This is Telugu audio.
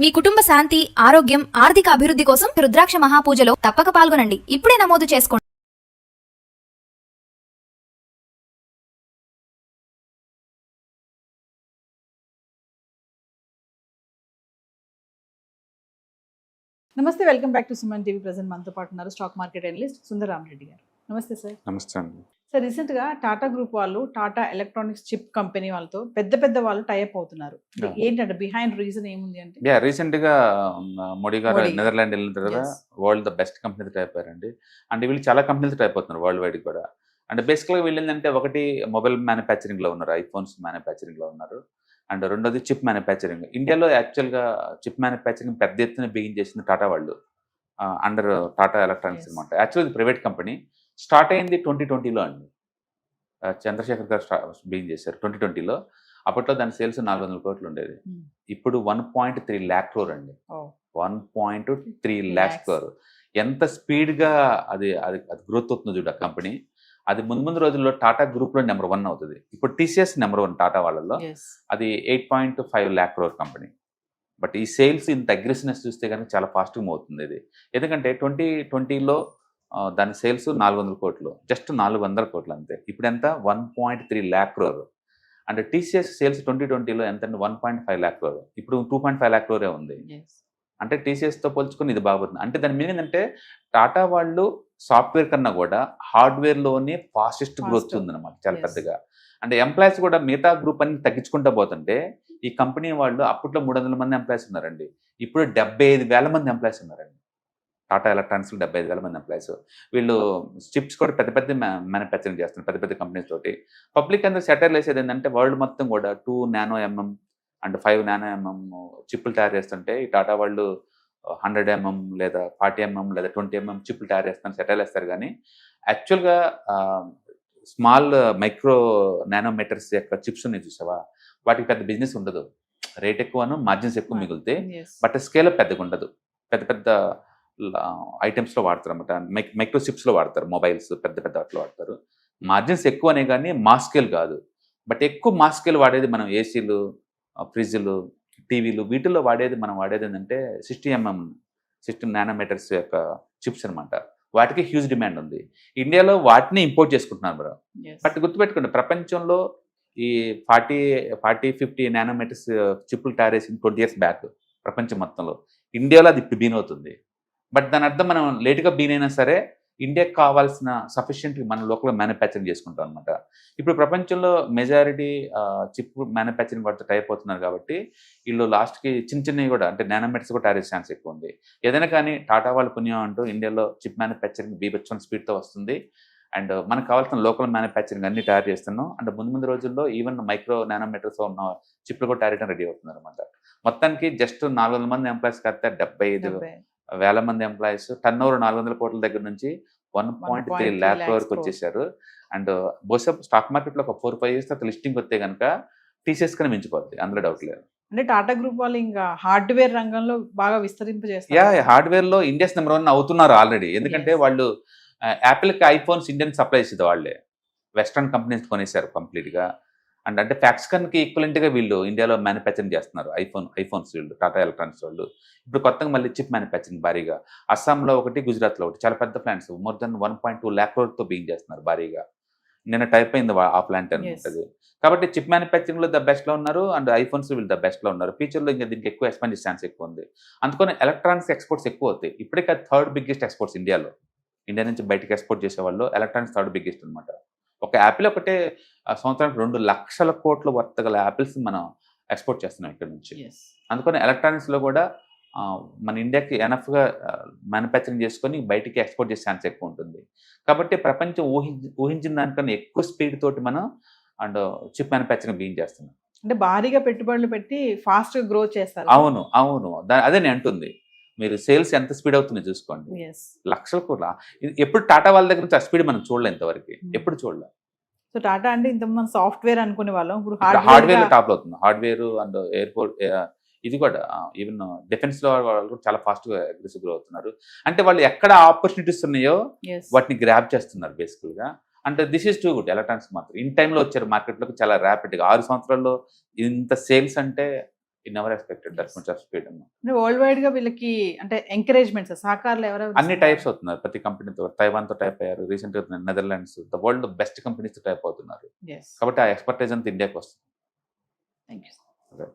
మీ కుటుంబ శాంతి, ఆరోగ్యం, ఆర్థిక అభివృద్ధి కోసం రుద్రాక్ష మహాపూజలో తప్పక పాల్గొనండి. ఇప్పుడే నమోదు చేసుకోండి. నమస్తే, welcome back to Suman TV. Present మనతో పాటు ఉన్నారు స్టాక్ మార్కెట్ అనలిస్ట్ సుందరరామరెడ్డి గారు. నమస్తే సార్. నమస్తే అండి. సార్, రీసెంట్గా టాటా గ్రూప్ వాళ్ళు టాటా ఎలక్ట్రానిక్స్ చిప్ కంపెనీ వాళ్ళతో పెద్ద వాళ్ళు టైఅప్ అవుతున్నారు. ఏంటంటే బిహైండ్ రీజన్ ఏముంది అంటే రీసెంట్ గా మోడీ గారు మోడీ. నెదర్లాండ్ వెళ్ళిన తర్వాత world the best company type అయ్యారండి. అంటే వీళ్ళు చాలా కంపెనీలు టైప్ అవుతున్నారు వరల్డ్ వైడ్ కూడా. అంటే బేసిక్గా వీళ్ళు ఏంటంటే ఒకటి మొబైల్ మ్యానుఫ్యాక్చరింగ్ లో ఉన్నారు, ఐఫోన్స్ మ్యానుఫ్యాక్చరింగ్ లో ఉన్నారు. అండ్ రెండోది చిప్ మ్యానుఫ్యాక్చరింగ్. ఇండియాలో యాక్చువల్గా చిప్ మ్యానుఫ్యాక్చరింగ్ పెద్ద ఎత్తున బిగిన్ చేసింది టాటా వాళ్ళు, అండర్ టాటా ఎలక్ట్రానిక్స్ అనమాట. యాక్చువల్లీ ప్రైవేట్ కంపెనీ స్టార్ట్ అయింది 2020లో అండి. చంద్రశేఖర్ గారు బిగిన్ చేశారు 2020లో. అప్పట్లో దాని సేల్స్ 400 కోట్లు ఉండేది. ఇప్పుడు 1.3 lakh crore అండి. 1.3 lakh crore. ఎంత స్పీడ్గా అది అది అది గ్రోత్ అవుతుందో చూడ కంపెనీ. అది ముందు రోజుల్లో టాటా గ్రూప్లో నెంబర్ 1 అవుతుంది. ఇప్పుడు టీసీఎస్ నెంబర్ 1 టాటా వాళ్ళలో. అది 8.5 lakh crore కంపెనీ. బట్ ఈ సేల్స్ ఇంత అగ్రెసివ్నెస్ చూస్తే కనుక చాలా ఫాస్ట్గా మూవ్ అవుతుంది ఇది. ఎందుకంటే 2020లో దాని సేల్స్ 400 కోట్లు, జస్ట్ 400 కోట్లు అంతే. ఇప్పుడు ఎంత 1.3 lakh crore. అంటే టీసీఎస్ సేల్స్ 2020లో ఎంత అంటే 1.5 lakh crore, ఇప్పుడు 2.5 lakh crore ఉంది. అంటే టీసీఎస్తో పోల్చుకొని ఇది బాగుంటుంది. అంటే దాని మీనింగ్ ఏంటంటే టాటా వాళ్ళు సాఫ్ట్వేర్ కన్నా కూడా హార్డ్వేర్లోనే ఫాస్టెస్ట్ గ్రోత్ ఉందన్నమాట, చాలా పెద్దగా. అంటే ఎంప్లాయీస్ కూడా మిగతా గ్రూప్ అన్ని తగ్గించుకుంటూ పోతుంటే ఈ కంపెనీ వాళ్ళు అప్పట్లో 300 మంది ఎంప్లాయీస్ ఉన్నారండి, ఇప్పుడు 75,000 మంది ఎంప్లాయీస్ ఉన్నారండి. టాటా ఎలక్ట్రానిక్స్లో 75,000 మంది ఎంప్లాయీస్. వీళ్ళు చిప్స్ కూడా పెద్ద మ్యానుఫ్యాక్చరింగ్ చేస్తున్నారు పెద్ద కంపెనీస్ తోటి. పబ్లిక్ అందరూ సెటైర్లు వేసేది ఏంటంటే వరల్డ్ మొత్తం కూడా 2 nm అండ్ 5 nm చిప్పులు తయారు చేస్తుంటే ఈ టాటా వాళ్ళు 100 mm లేదా 40 mm లేదా 20 mm చిప్పులు తయారు చేస్తాను సెటైల్ వేస్తారు. కానీ యాక్చువల్గా స్మాల్ మైక్రో నానోమీటర్స్ యొక్క చిప్స్ ఉన్నాయి చూసావా, వాటికి పెద్ద బిజినెస్ ఉండదు. రేట్ ఎక్కువను, మార్జిన్స్ ఎక్కువ మిగులుతాయి, బట్ స్కేల్ పెద్దగా ఉండదు. పెద్ద ఐటమ్స్లో వాడతారు అనమాట. మైక్రో చిప్స్లో వాడతారు, మొబైల్స్ పెద్ద వాటిలో వాడతారు. మార్జిన్స్ ఎక్కువనే కానీ మాస్ స్కేల్ కాదు. బట్ ఎక్కువ మాస్ స్కేల్ వాడేది మనం ఏసీలు, ఫ్రిడ్జ్లు, టీవీలు, వీటిల్లో మనం వాడేది ఏంటంటే 60 nanometers యొక్క చిప్స్ అనమాట. వాటికి హ్యూజ్ డిమాండ్ ఉంది. ఇండియాలో వాటిని ఇంపోర్ట్ చేసుకుంటున్నారు బ్రో. బట్ గుర్తుపెట్టుకోండి, ప్రపంచంలో ఈ 40-50 nanometers చిప్పులు తయారు చేసింది 20 years బ్యాక్ ప్రపంచం మొత్తంలో. ఇండియాలో అది ఇప్పుడు బీన్ అవుతుంది. బట్ దాని అర్థం మనం లేట్గా బీన్ అయినా సరే ఇండియాకి కావాల్సిన సఫిషియెంట్ మనం లోకల్ మ్యానుఫ్యాక్చరింగ్ చేసుకుంటాం అనమాట. ఇప్పుడు ప్రపంచంలో మెజారిటీ చిప్ మ్యానుఫ్యాక్చరింగ్ వాటితో టైప్ అవుతున్నారు కాబట్టి వీళ్ళు లాస్ట్కి చిన్నవి కూడా అంటే నానోమీటర్స్ కూడా తయారు చేసే ఛాన్స్ ఎక్కువ ఉంది. ఏదైనా కానీ టాటా వాళ్ళ పుణ్యం అంటూ ఇండియాలో చిప్ మ్యానుఫ్యాక్చరింగ్ బీభత్సమైన స్పీడ్తో వస్తుంది. అండ్ మనకు కావాల్సిన లోకల్ మ్యానుఫ్యాక్చరింగ్ అన్ని తయారు చేస్తున్నాం. అండ్ ముందు రోజుల్లో ఈవెన్ మైక్రో నానోమీటర్స్ ఉన్న చిప్లు కూడా తయారు చేయడం రెడీ అవుతున్నారు అనమాట. మొత్తానికి జస్ట్ 400 మంది ఎంప్లాయీస్ కాస్త 75,000 మంది ఎంప్లాయీస్, టర్న్ ఓవర్ 400 కోట్ల దగ్గర నుంచి 1.3 lakh crore వరకు వచ్చేసారు. అండ్ బహుశా స్టాక్ మార్కెట్లో ఒక 4-5 years తర్వాత లిస్టింగ్ వస్తే కనుక టీసీఎస్ కన్నా మించిపోద్ది, అందులో డౌట్ లేదు. అంటే టాటా గ్రూప్ వాళ్ళు ఇంకా హార్డ్వేర్ రంగంలో బాగా విస్తరింపజేస్తారు. హార్డ్వేర్ లో ఇండియాస్ నెంబర్ 1 అవుతున్నారు ఆల్రెడీ. ఎందుకంటే వాళ్ళు యాపిల్కి ఐఫోన్స్ ఇండియన్ సప్లై చేసేది వాళ్ళే, వెస్ట్రన్ కంపెనీస్ కొనేసారు కంప్లీట్గా. అండ్ అంటే ఫ్యాక్స్కాన్కి ఈక్వలెంట్గా వీళ్ళు ఇండియాలో మ్యానుఫ్యాక్చరింగ్ చేస్తున్నారు ఐఫోన్స్ వీళ్ళు, టాటా ఎలక్ట్రానిక్స్ వాళ్ళు. ఇప్పుడు కొత్తగా మళ్ళీ చిప్ మ్యానుఫ్యాక్చరింగ్ భారీగా అస్సాంలో ఒకటి, గుజరాత్లో ఒకటి, చాలా పెద్ద plants, more than 1.2 lakh crore begging చేస్తున్నారు భారీగా. నిన్న టైప్ అయింది ఆ ప్లాంట్ అనుకుంటుంది. కాబట్టి చిప్ మ్యానుఫ్యాక్చరింగ్లో ద బెస్ట్లో ఉన్నారు. అండ్ ఐఫోన్స్ వీళ్ళు ద బెస్ట్లో ఉన్నారు. ఫ్యూచర్లో ఇంకా దీనికి ఎక్కువ ఎక్స్పాండ్ చేసే ఛాన్స్ ఎక్కువ ఉంది. అందుకని ఎలక్ట్రానిక్స్ ఎక్స్పోర్ట్స్ ఎక్కువ అవుతాయి. ఇప్పటికే 3rd biggest ఎక్స్పోర్ట్స్ ఇండియాలో. ఇండియా నుంచి బయటకు ఎక్స్పోర్ట్ చేసేవాళ్ళు ఎలక్ట్రానిక్స్ 3rd biggest అనమాట. ఒక యాపిల్ ఒకటే సంవత్సరానికి 2 లక్షల కోట్ల వర్త్ గల యాపిల్స్ మనం ఎక్స్పోర్ట్ చేస్తున్నాం ఇక్కడ నుంచి. అందుకని ఎలక్ట్రానిక్స్లో కూడా మన ఇండియాకి ఎనఫ్గా మ్యానుఫ్యాక్చరింగ్ చేసుకొని బయటికి ఎక్స్పోర్ట్ చేసే ఛాన్స్ ఎక్కువ ఉంటుంది. కాబట్టి ప్రపంచం ఊహించిన దానికన్నా ఎక్కువ స్పీడ్ తోటి మనం అండ్ చిప్ మ్యానుఫ్యాక్చరింగ్ బిగిన్ చేస్తున్నాం. అంటే భారీగా పెట్టుబడులు పెట్టి ఫాస్ట్గా గ్రోత్ చేస్తారు. అవును, అదే నేను అంటుంది. మీరు సేల్స్ ఎంత స్పీడ్ అవుతుందో చూసుకోండి. లక్షల కోట్ల ఎప్పుడు టాటా వాళ్ళ దగ్గర నుంచి ఆ స్పీడ్ మనం చూడలేదు ఇంతవరకు, ఎప్పుడు చూడలేదు. సో టాటా అంటే ఇంత మనం సాఫ్ట్వేర్ అనుకునే వాళ్ళం, ఇప్పుడు హార్డ్వేర్ టాప్ అవుతుంది. హార్డ్వేర్ అండ్ ఎయిర్పోర్ట్ ఇది కూడా ఈవెన్ డిఫెన్స్ లో వాళ్ళు చాలా ఫాస్ట్ గా అగ్రెసివ్ గ్రో అవుతున్నారు. అంటే వాళ్ళు ఎక్కడ ఆపర్చునిటీస్ ఉన్నాయో వాటిని గ్రాప్ చేస్తున్నారు బేసికల్ గా. అంటే this is too good. Electronics మాత్రం ఇన్ టైంలో వచ్చారు మార్కెట్లోకి చాలా ర్యాపిడ్గా. 6 సంవత్సరాల్లో ఇంత సేల్స్ అంటే never expected that Yes. Much of speed. World wide గా వీళ్ళకి అంటే ఎంకరేజ్మెంట్స్ సహకారాలు ఎవరెవరు అన్ని టైప్స్ అవుతున్నారు ప్రతి కంపెనీతో. తైవాన్ తో టైప్ అయ్యారు, రీసెంట్ గా Netherlands, the world best companies తో టైప్ అవుతున్నారు. ఎస్ కాబట్టి ఆ ఎక్స్పర్టైజ్ అంతా ఇండియాకి వస్తుంది. Thank you Right.